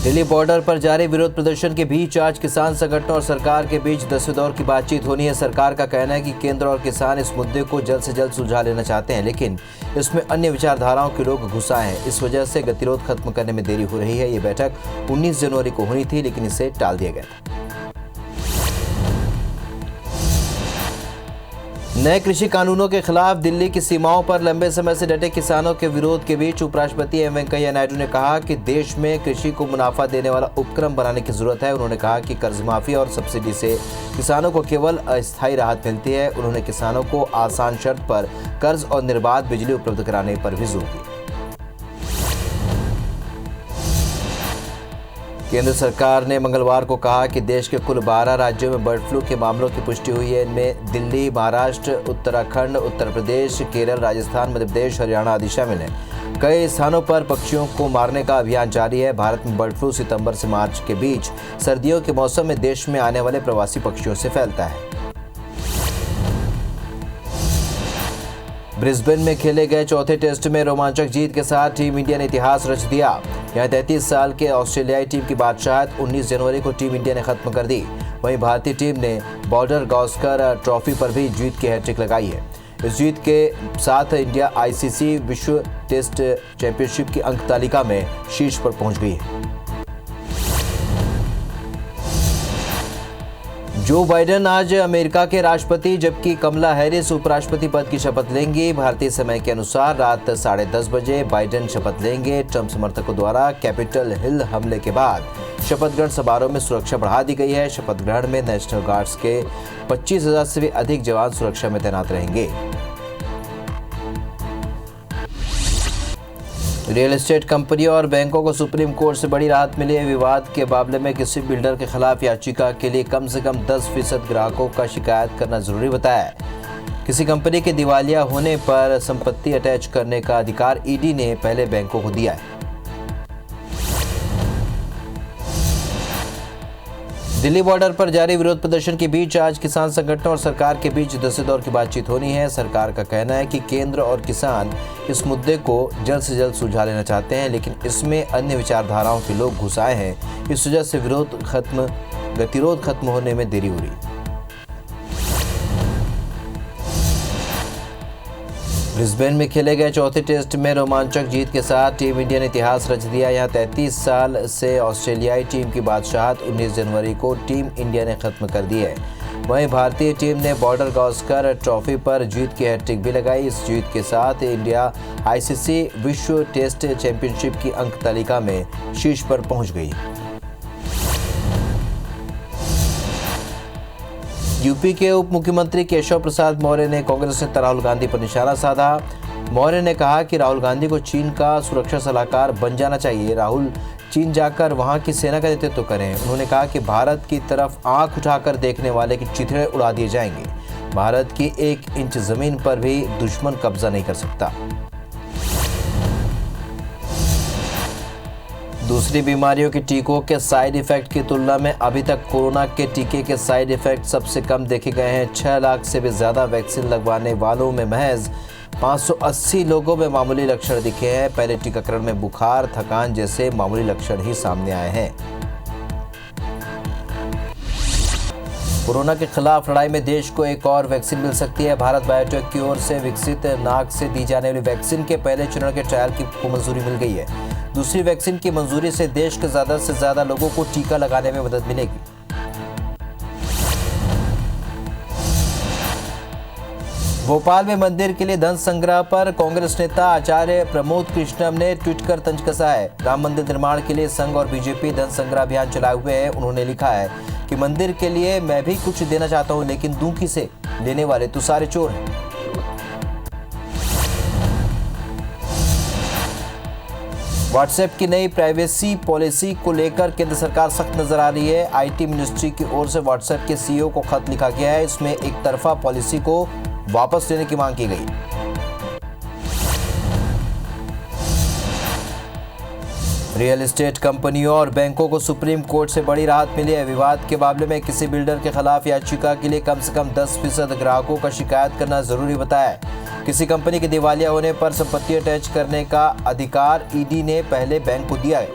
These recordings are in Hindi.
दिल्ली बॉर्डर पर जारी विरोध प्रदर्शन के बीच आज किसान संगठनों और सरकार के बीच 10वें दौर की बातचीत होनी है। सरकार का कहना है कि केंद्र और किसान इस मुद्दे को जल्द से जल्द सुलझा लेना चाहते हैं, लेकिन इसमें अन्य विचारधाराओं के लोग घुस आए हैं। इस वजह से गतिरोध खत्म करने में देरी हो रही है। ये बैठक 19 जनवरी को होनी थी, लेकिन इसे टाल दिया गया था। नए कृषि कानूनों के खिलाफ दिल्ली की सीमाओं पर लंबे समय से डटे किसानों के विरोध के बीच उपराष्ट्रपति एम वेंकैया नायडू ने कहा कि देश में कृषि को मुनाफा देने वाला उपक्रम बनाने की जरूरत है। उन्होंने कहा कि कर्ज माफी और सब्सिडी से किसानों को केवल अस्थायी राहत मिलती है। उन्होंने किसानों को आसान शर्त पर कर्ज और निर्बाध बिजली उपलब्ध कराने पर भी जोर दिया। केंद्र सरकार ने मंगलवार को कहा कि देश के कुल 12 राज्यों में बर्ड फ्लू के मामलों की पुष्टि हुई है। इनमें दिल्ली, महाराष्ट्र, उत्तराखंड, उत्तर प्रदेश, केरल, राजस्थान, मध्य प्रदेश, हरियाणा आदि शामिल हैं। कई स्थानों पर पक्षियों को मारने का अभियान जारी है। भारत में बर्ड फ्लू सितंबर से मार्च के बीच सर्दियों के मौसम में देश में आने वाले प्रवासी पक्षियों से फैलता है। ब्रिस्बेन में खेले गए चौथे टेस्ट में रोमांचक जीत के साथ टीम इंडिया ने इतिहास रच दिया। यहां 33 साल के ऑस्ट्रेलियाई टीम की बादशाहत 19 जनवरी को टीम इंडिया ने खत्म कर दी। वहीं भारतीय टीम ने बॉर्डर गावस्कर ट्रॉफी पर भी जीत की हैट्रिक लगाई है। इस जीत के साथ इंडिया आईसीसी विश्व टेस्ट चैंपियनशिप की अंक तालिका में शीर्ष पर पहुंच गई है। जो बाइडेन आज अमेरिका के राष्ट्रपति जबकि कमला हैरिस उपराष्ट्रपति पद की शपथ लेंगी। भारतीय समय के अनुसार रात 10:30 बजे बाइडेन शपथ लेंगे। ट्रंप समर्थकों द्वारा कैपिटल हिल हमले के बाद शपथ ग्रहण समारोह में सुरक्षा बढ़ा दी गई है। शपथ ग्रहण में नेशनल गार्ड्स के 25,000 से भी अधिक जवान सुरक्षा में तैनात रहेंगे। रियल एस्टेट कंपनियों और बैंकों को सुप्रीम कोर्ट से बड़ी राहत मिली है। विवाद के मामले में किसी बिल्डर के खिलाफ याचिका के लिए कम से कम 10% ग्राहकों का शिकायत करना जरूरी बताया है। किसी कंपनी के दिवालिया होने पर संपत्ति अटैच करने का अधिकार ईडी ने पहले बैंकों को दिया है। दिल्ली बॉर्डर पर जारी विरोध प्रदर्शन के बीच आज किसान संगठनों और सरकार के बीच 10वें दौर की बातचीत होनी है। सरकार का कहना है कि केंद्र और किसान इस मुद्दे को जल्द से जल्द सुलझा लेना चाहते हैं, लेकिन इसमें अन्य विचारधाराओं के लोग घुस आए हैं। इस वजह से गतिरोध खत्म होने में देरी हो रही है। ब्रिस्बेन में खेले गए चौथे टेस्ट में रोमांचक जीत के साथ टीम इंडिया ने इतिहास रच दिया। यहां 33 साल से ऑस्ट्रेलियाई टीम की बादशाहत 19 जनवरी को टीम इंडिया ने खत्म कर दी है। वहीं भारतीय टीम ने बॉर्डर गावस्कर ट्रॉफी पर जीत की हैट्रिक भी लगाई। इस जीत के साथ इंडिया आईसीसी विश्व टेस्ट चैंपियनशिप की अंक तालिका में शीर्ष पर पहुंच गई। यूपी के उप मुख्यमंत्री केशव प्रसाद मौर्य ने कांग्रेस नेता राहुल गांधी पर निशाना साधा। मौर्य ने कहा कि राहुल गांधी को चीन का सुरक्षा सलाहकार बन जाना चाहिए। राहुल चीन जाकर वहां की सेना का नेतृत्व करें। उन्होंने कहा कि भारत की तरफ आंख उठाकर देखने वाले की चिथड़े उड़ा दिए जाएंगे। भारत की 1 इंच जमीन पर भी दुश्मन कब्जा नहीं कर सकता। दूसरी बीमारियों के टीकों के साइड इफेक्ट की तुलना में अभी तक कोरोना के टीके के साइड इफेक्ट सबसे कम देखे गए हैं। 6 लाख से भी ज्यादा वैक्सीन लगवाने वालों में महज 580 लोगों में मामूली लक्षण दिखे हैं। पहले टीकाकरण में बुखार, थकान जैसे मामूली लक्षण ही सामने आए हैं। कोरोना के खिलाफ लड़ाई में देश को एक और वैक्सीन मिल सकती है। भारत बायोटेक की ओर से विकसित नाक से दी जाने वाली वैक्सीन के पहले चरण के ट्रायल को मंजूरी मिल गई है। दूसरी वैक्सीन की मंजूरी से देश के ज्यादा से ज्यादा लोगों को टीका लगाने में मदद मिलेगी। भोपाल में मंदिर के लिए धन संग्रह पर कांग्रेस नेता आचार्य प्रमोद कृष्णम ने ट्वीट कर तंज कसा है। राम मंदिर निर्माण के लिए संघ और बीजेपी धन संग्रह अभियान चलाए हुए हैं। उन्होंने लिखा है कि मंदिर के लिए मैं भी कुछ देना चाहता हूं, लेकिन दूं किसे? लेने वाले तो सारे चोर हैं। व्हाट्सएप की नई प्राइवेसी पॉलिसी को लेकर केंद्र सरकार सख्त नजर आ रही है। आईटी मिनिस्ट्री की ओर से व्हाट्सएप के सीईओ को खत लिखा गया है। इसमें एक तरफा पॉलिसी को वापस लेने की मांग की गई। रियल एस्टेट कंपनियों और बैंकों को सुप्रीम कोर्ट से बड़ी राहत मिली है। विवाद के मामले में किसी बिल्डर के खिलाफ याचिका के लिए कम से कम 10% ग्राहकों का शिकायत करना जरूरी बताया है। किसी कंपनी के दिवालिया होने पर संपत्ति अटैच करने का अधिकार ईडी ने पहले बैंक को दिया है।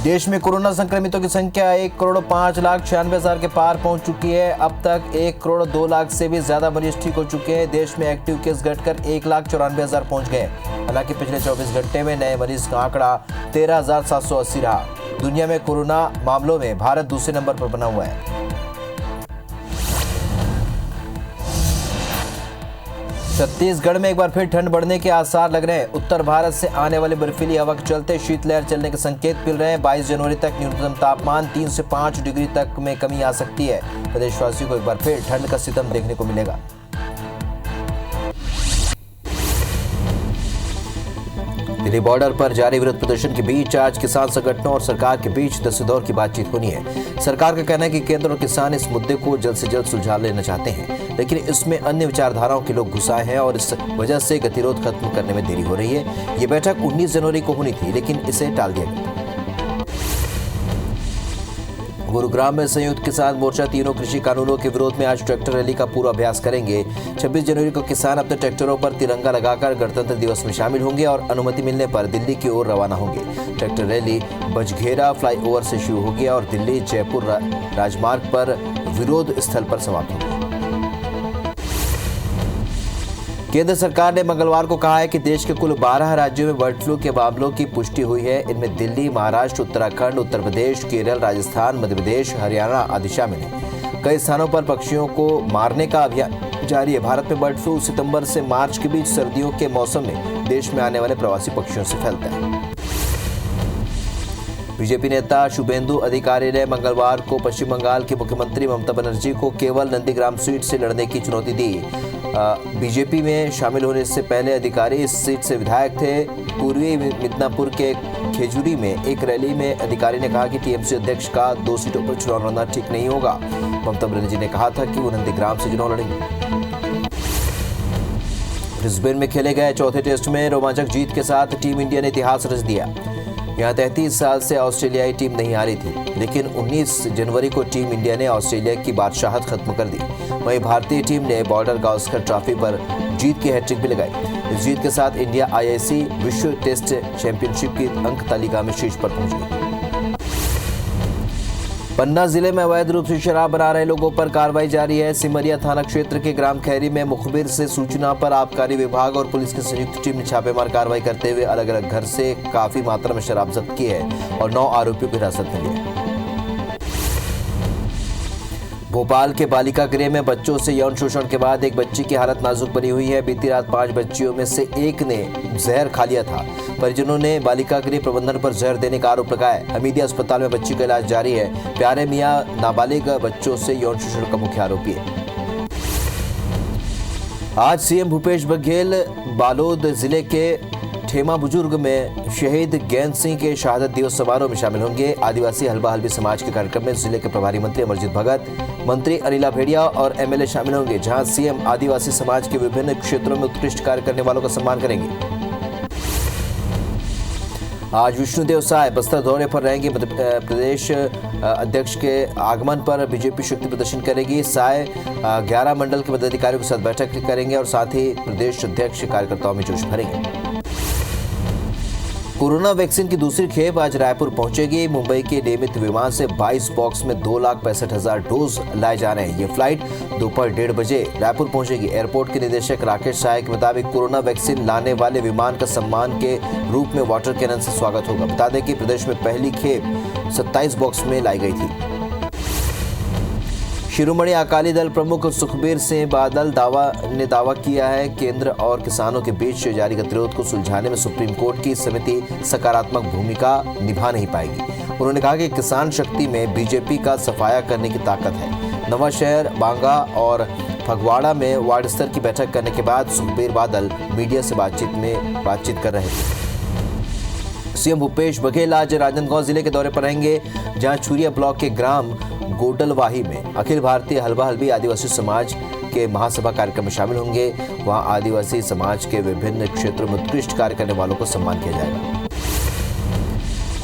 देश में कोरोना संक्रमितों की संख्या 1,05,96,000 के पार पहुंच चुकी है। अब तक 1,02,00,000 से भी ज्यादा मरीज ठीक हो चुके हैं। देश में एक्टिव केस घटकर 1,94,000 पहुंच गए। हालांकि पिछले 24 घंटे में नए मरीज का आंकड़ा 13,780 रहा। दुनिया में कोरोना मामलों में भारत दूसरे नंबर पर बना हुआ है। छत्तीसगढ़ में एक बार फिर ठंड बढ़ने के आसार लग रहे हैं। उत्तर भारत से आने वाली बर्फीली हवा के चलते शीतलहर चलने के संकेत मिल रहे हैं। 22 जनवरी तक न्यूनतम तापमान 3 से 5 डिग्री तक में कमी आ सकती है। प्रदेशवासियों को एक बार फिर ठंड का सितम देखने को मिलेगा। दिल्ली बॉर्डर पर जारी विरोध प्रदर्शन के बीच आज किसान संगठनों और सरकार के बीच 10वें दौर की बातचीत होनी है। सरकार का कहना है कि केंद्र और किसान इस मुद्दे को जल्द से जल्द सुलझा लेना चाहते हैं, लेकिन इसमें अन्य विचारधाराओं के लोग घुसाए हैं और इस वजह से गतिरोध खत्म करने में देरी हो रही है। ये बैठक 19 जनवरी को होनी थी, लेकिन इसे टाल दिया गया। गुरुग्राम में संयुक्त किसान मोर्चा तीनों कृषि कानूनों के विरोध में आज ट्रैक्टर रैली का पूरा अभ्यास करेंगे। 26 जनवरी को किसान अपने ट्रैक्टरों पर तिरंगा लगाकर गणतंत्र दिवस में शामिल होंगे और अनुमति मिलने पर दिल्ली की ओर रवाना होंगे। ट्रैक्टर रैली बजघेरा फ्लाईओवर से शुरू होगी और दिल्ली जयपुर राजमार्ग पर विरोध स्थल पर समाप्त होगी। केंद्र सरकार ने मंगलवार को कहा है कि देश के कुल 12 राज्यों में बर्ड फ्लू के मामलों की पुष्टि हुई है। इनमें दिल्ली, महाराष्ट्र, उत्तराखंड, उत्तर प्रदेश, केरल, राजस्थान, मध्य प्रदेश, हरियाणा आदि शामिल हैं। कई स्थानों पर पक्षियों को मारने का अभियान जारी है। भारत में बर्ड फ्लू सितंबर से मार्च के बीच सर्दियों के मौसम में देश में आने वाले प्रवासी पक्षियों से फैलता है। बीजेपी नेता शुभेंदु अधिकारी ने मंगलवार को पश्चिम बंगाल की मुख्यमंत्री ममता बनर्जी को केवल नंदीग्राम सीट से लड़ने की चुनौती दी। बीजेपी में शामिल होने से पहले अधिकारी इस सीट से विधायक थे। पूर्वी मिदनापुर के खेजूरी में एक रैली में अधिकारी ने कहा कि टीएमसी अध्यक्ष का 2 सीटों पर चुनाव लड़ना ठीक नहीं होगा। ममता बनर्जी ने कहा था कि वो नंदीग्राम से चुनाव लड़ेंगे। ब्रिस्बेन में खेले गए चौथे टेस्ट में रोमांचक जीत के साथ टीम इंडिया ने इतिहास रच दिया। यहां 33 साल से ऑस्ट्रेलियाई टीम नहीं हारी थी, लेकिन 19 जनवरी को टीम इंडिया ने ऑस्ट्रेलिया की बादशाहत खत्म कर दी। वहीं भारतीय टीम ने बॉर्डर गावस्कर ट्रॉफी पर जीत की हैट्रिक भी लगाई। इस जीत के साथ इंडिया आईआईसी विश्व टेस्ट चैंपियनशिप की अंक तालिका में शीर्ष पर पहुंच गई। पन्ना जिले में अवैध रूप से शराब बना रहे लोगों पर कार्रवाई जारी है। सिमरिया थाना क्षेत्र के ग्राम खैरी में मुखबिर से सूचना पर आबकारी विभाग और पुलिस की संयुक्त टीम ने छापेमार कार्रवाई करते हुए अलग अलग घर से काफी मात्रा में शराब जब्त की है और 9 आरोपियों को हिरासत में लिया। भोपाल के बालिका गृह में बच्चों से यौन शोषण के बाद एक बच्ची की हालत नाजुक बनी हुई है। बीती रात 5 बच्चियों में से एक ने जहर खा लिया था। परिजनों ने बालिका गृह प्रबंधन पर जहर देने का आरोप लगाया। हमीदिया अस्पताल में बच्ची का इलाज जारी है। प्यारे मियां नाबालिग बच्चों से यौन शोषण का मुख्य आरोपी है। आज सीएम भूपेश बघेल बालोद जिले के ठेमा बुजुर्ग में शहीद गैंद सिंह के शहादत दिवस समारोह में शामिल होंगे। आदिवासी हल्बा हल्बी समाज के कार्यक्रम में जिले के प्रभारी मंत्री अमरजीत भगत, मंत्री अनिला भेड़िया और एमएलए शामिल होंगे, जहां सीएम आदिवासी समाज के विभिन्न क्षेत्रों में उत्कृष्ट कार्य करने वालों का सम्मान करेंगे। आज विष्णुदेव साय बस्तर दौरे पर रहेंगे। मध्य प्रदेश अध्यक्ष के आगमन पर बीजेपी शक्ति प्रदर्शन करेगी। साय 11 मंडल के पदाधिकारियों के साथ बैठक करेंगे और साथ ही प्रदेश अध्यक्ष कार्यकर्ताओं में जोश भरेंगे। कोरोना वैक्सीन की दूसरी खेप आज रायपुर पहुंचेगी। मुंबई के नियमित विमान से 22 बॉक्स में 2,65,000 डोज लाए जा रहे हैं। ये फ्लाइट दोपहर 1:30 बजे रायपुर पहुंचेगी। एयरपोर्ट के निदेशक राकेश साय के मुताबिक कोरोना वैक्सीन लाने वाले विमान का सम्मान के रूप में वाटर कैनन से स्वागत होगा। बता दें कि प्रदेश में पहली खेप 27 बॉक्स में लाई गई थी। शिरोमणि अकाली दल प्रमुख सुखबीर सिंह बादल ने दावा किया है केंद्र और किसानों के बीच जारी गतिरोध को सुलझाने में सुप्रीम कोर्ट की समिति सकारात्मक भूमिका निभा नहीं पाएगी। उन्होंने कहा कि किसान शक्ति में बीजेपी का सफाया करने की ताकत है। नवांशहर, बांगा और फगवाड़ा में वार्ड स्तर की बैठक करने के बाद सुखबीर बादल मीडिया से बातचीत कर रहे थे। सीएम भूपेश बघेल आज राजनांदगांव जिले के दौरे पर रहेंगे, जहां छुरिया ब्लॉक के ग्राम गोडलवाही में अखिल भारतीय हल्बा हल्बी आदिवासी समाज के महासभा कार्यक्रम में शामिल होंगे। वहां आदिवासी समाज के विभिन्न क्षेत्रों में उत्कृष्ट कार्य करने वालों को सम्मान किया जाएगा।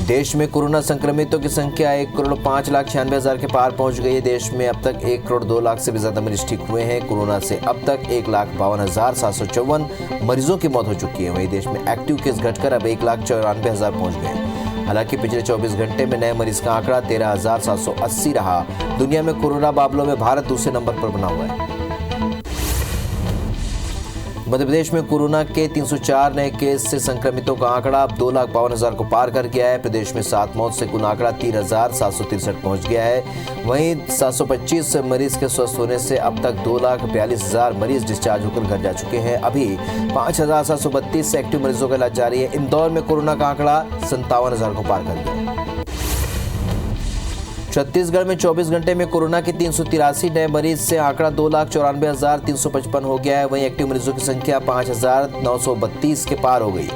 देश में कोरोना संक्रमितों की संख्या 1,05,96,000 के पार पहुंच गई है। देश में अब तक 1,02,00,000 से भी ज्यादा मरीज ठीक हुए हैं। कोरोना से अब तक 1,52,754 मरीजों की मौत हो चुकी है। वहीं देश में एक्टिव केस घटकर अब 1,94,000 पहुंच गए हैं। हालांकि पिछले 24 घंटे में नए मरीज का आंकड़ा 13,780 रहा। दुनिया में कोरोना मामलों में भारत दूसरे नंबर पर बना हुआ है। मध्य प्रदेश में कोरोना के 304 नए केस से संक्रमितों का आंकड़ा अब 2,52,000 को पार कर गया है। प्रदेश में 7 मौत से कुल आंकड़ा 3,763 पहुंच गया है। वहीं 725 मरीज के स्वस्थ होने से अब तक 2,42,000 मरीज डिस्चार्ज होकर घर जा चुके हैं। अभी 5,732 एक्टिव मरीजों का इलाज जारी है। इंदौर में कोरोना का आंकड़ा 57,000 को पार कर गया है। छत्तीसगढ़ में 24 घंटे में कोरोना के 383 नए मरीज से आंकड़ा 2,94,355 हो गया है। वहीं एक्टिव मरीजों की संख्या 5,932 के पार हो गई।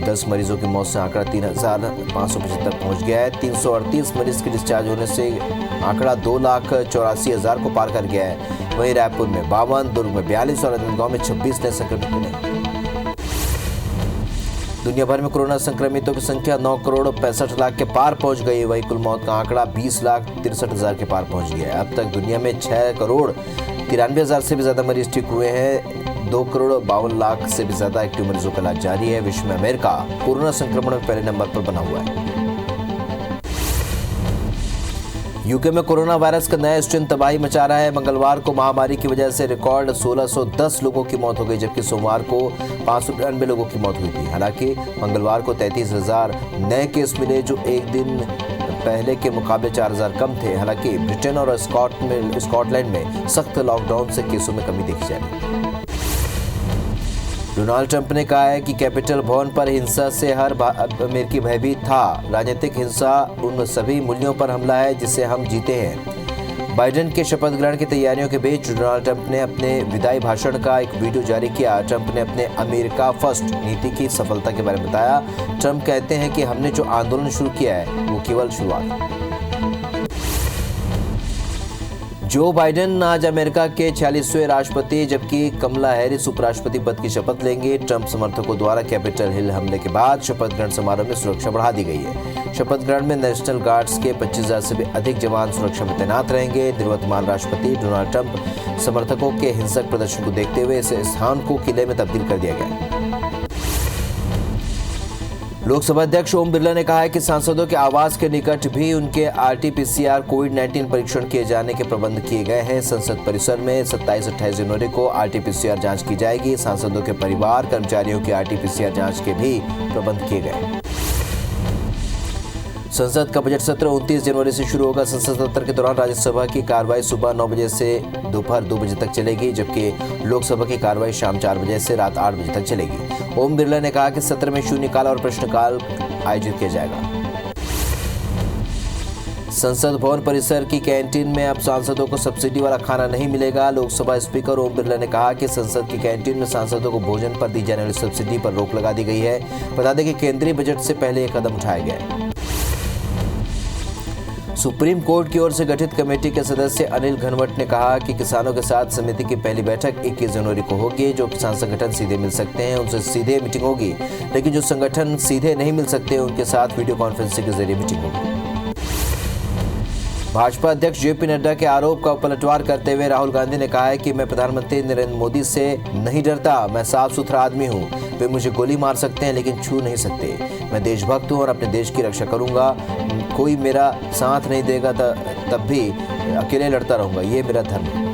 10 मरीजों की मौत से आंकड़ा 3,575 पहुंच गया है। 338 मरीज के डिस्चार्ज होने से आंकड़ा 2,84,000 को पार कर गया है। वहीं रायपुर में 52, दुर्ग में 42 और राजनांदगांव में 26 नए संक्रमित मिले। दुनिया भर में कोरोना संक्रमितों की संख्या 9,65,00,000 के पार पहुंच गई। वहीं कुल मौत का आंकड़ा 20,63,000 के पार पहुंच गया है। अब तक दुनिया में 6,93,000 से भी ज्यादा मरीज ठीक हुए हैं। 2,52,00,000 से भी ज्यादा एक्टिव मरीजों का इलाज जारी है। विश्व में अमेरिका कोरोना संक्रमण में पहले नंबर पर बना हुआ है। यूके में कोरोना वायरस का नया स्ट्रेन तबाही मचा रहा है। मंगलवार को महामारी की वजह से रिकॉर्ड 1,610 लोगों की मौत हो गई, जबकि सोमवार को 592 लोगों की मौत हुई थी। हालांकि मंगलवार को 33,000 नए केस मिले, जो एक दिन पहले के मुकाबले 4,000 कम थे। हालांकि ब्रिटेन और स्कॉटलैंड में सख्त लॉकडाउन से केसों में कमी देखी जा रही है। डोनाल्ड ट्रंप ने कहा है कि कैपिटल भवन पर हिंसा से हर अमेरिकी भयभीत था। राजनीतिक हिंसा उन सभी मूल्यों पर हमला है जिसे हम जीते हैं। बाइडेन के शपथ ग्रहण की तैयारियों के बीच डोनाल्ड ट्रंप ने अपने विदाई भाषण का एक वीडियो जारी किया। ट्रंप ने अपने अमेरिका फर्स्ट नीति की सफलता के बारे में बताया। ट्रंप कहते हैं कि हमने जो आंदोलन शुरू किया है वो केवल शुरुआत है। जो बाइडेन आज अमेरिका के 46वें राष्ट्रपति, जबकि कमला हैरिस उपराष्ट्रपति पद की शपथ लेंगे। ट्रंप समर्थकों द्वारा कैपिटल हिल हमले के बाद शपथ ग्रहण समारोह में सुरक्षा बढ़ा दी गई है। शपथ ग्रहण में नेशनल गार्ड्स के 25,000 से भी अधिक जवान सुरक्षा में तैनात रहेंगे। निवर्तमान राष्ट्रपति डोनाल्ड ट्रंप समर्थकों के हिंसक प्रदर्शन को देखते हुए इस स्थान को किले में तब्दील कर दिया गया है। लोकसभा अध्यक्ष ओम बिरला ने कहा है कि सांसदों के आवास के निकट भी उनके RT-PCR कोविड-19 परीक्षण किए जाने के प्रबंध किए गए हैं। संसद परिसर में 27-28 जनवरी को RT-PCR जांच की जाएगी। सांसदों के परिवार कर्मचारियों की RT-PCR जांच के भी प्रबंध किए गए हैं। संसद का बजट सत्र 29 जनवरी से शुरू होगा। संसद सत्र के दौरान राज्यसभा की कार्रवाई सुबह 9 बजे से दोपहर 2 बजे तक चलेगी, जबकि लोकसभा की कार्रवाई शाम 4 बजे से रात 8 बजे तक चलेगी। ओम बिरला ने कहा कि सत्र में शून्यकाल और प्रश्नकाल आयोजित किया जाएगा। संसद भवन परिसर की कैंटीन में अब सांसदों को सब्सिडी वाला खाना नहीं मिलेगा। लोकसभा स्पीकर ओम बिरला ने कहा कि संसद की कैंटीन में सांसदों को भोजन पर दी जाने वाली सब्सिडी पर रोक लगा दी गई है। बता दें कि केंद्रीय बजट से पहले यह कदम उठाया गया है। सुप्रीम कोर्ट की ओर से गठित कमेटी के सदस्य अनिल घनवट ने कहा कि किसानों के साथ समिति की पहली बैठक 21 जनवरी को होगी। जो किसान संगठन सीधे मिल सकते हैं उनसे सीधे मीटिंग होगी, लेकिन जो संगठन सीधे नहीं मिल सकते उनके साथ वीडियो कॉन्फ्रेंसिंग के जरिए मीटिंग होगी। भाजपा अध्यक्ष JP नड्डा के आरोप का पलटवार करते हुए राहुल गांधी ने कहा है कि मैं प्रधानमंत्री नरेंद्र मोदी से नहीं डरता। मैं साफ सुथरा आदमी हूँ। वे मुझे गोली मार सकते हैं लेकिन छू नहीं सकते। मैं देशभक्त हूँ और अपने देश की रक्षा करूंगा। कोई मेरा साथ नहीं देगा तब भी अकेले लड़ता रहूंगा। ये मेरा धर्म है।